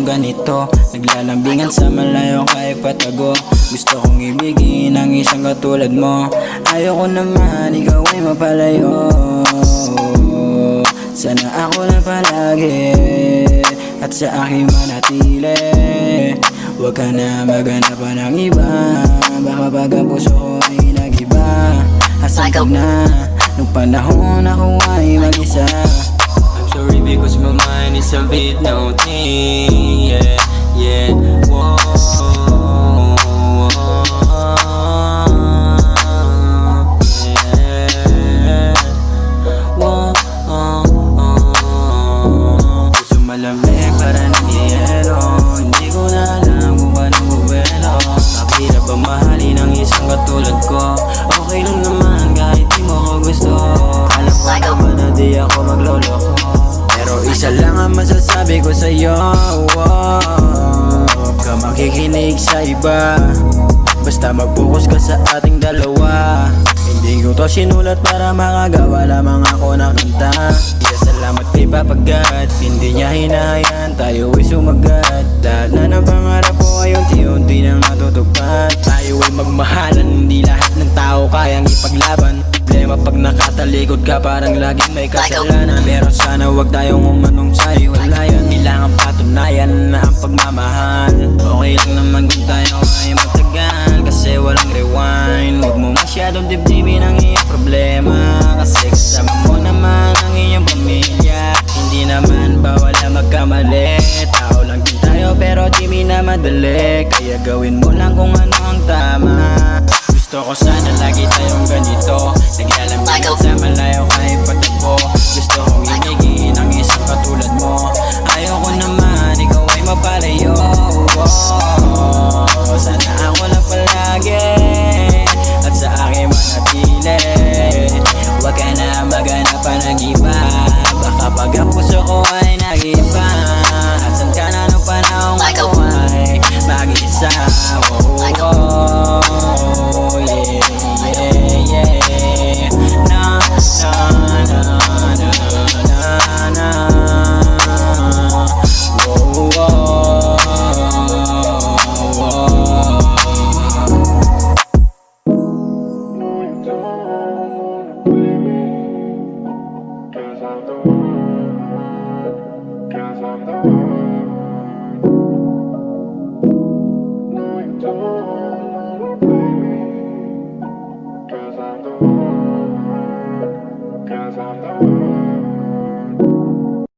ganito. Naglalambingan sa malayo kahit patago. Gusto kong ibigin ang isang katulad mo. Ayoko naman ikaw ay mapalayo. Sana ako na palagi at sa aking manatili. Huwag ka na maghanap pa ng iba. Baka pag ang puso ko ay nag-iba. Asan ka na nung panahon ako ay mag-isa? I'm sorry because my mind is a bit naughty. Yeah, yeah, whoa. Malamig para ng yelo. Hindi ko na alam kung paano buwelo. Mahirap ba mahalin ang isang katulad ko? Okay lang naman kahit di mo ko gusto. Alam ko naman na di ako magloloko, pero isa lang ang masasabi ko sa'yo. Huwag ka makikinig sa iba. Basta mag-focus ka sa ating dalawa. Hindi ko to sinulat para makagawa lamang ako ng kanta. Salamat kay Papagat, hindi niya hinahayaan tayo ay sumagat. Lahat na ng pangarap ko ay unti-unti nang natutupad. Tayo ay magmahalan, hindi lahat ng tao kayang ipaglaban. Problema pag nakatalikod ka parang laging may kasalanan. Pero sana wag tayong umanong sa hiwalayan. Kailangan patunayan na ang pagmamahal. Okay lang naman kung tayo ay magtagal, kasi walang rewind. Huwag mo masyadong dibdibin ang iyong problema, kasi kasama mo naman ang iyong pamilya. Hindi naman bawal na magkamali. Tao lang din tayo pero di minamadali. Kaya gawin mo lang kung ano ang tama. Gusto ko sana lagi tayong ganito. Naglalambingan sa malayo kahit patakbo. Gusto kong ibigin ang isang katulad mo. Ayoko naman ikaw ay mapalayo. Sana ako lang palagi at sa aking manatili. Huwag ka na maghanap pa ng iba. Baka pag ang puso ko ay nag-iba. Asan ka na nung panahon ko ay mag-isa? No, you don't.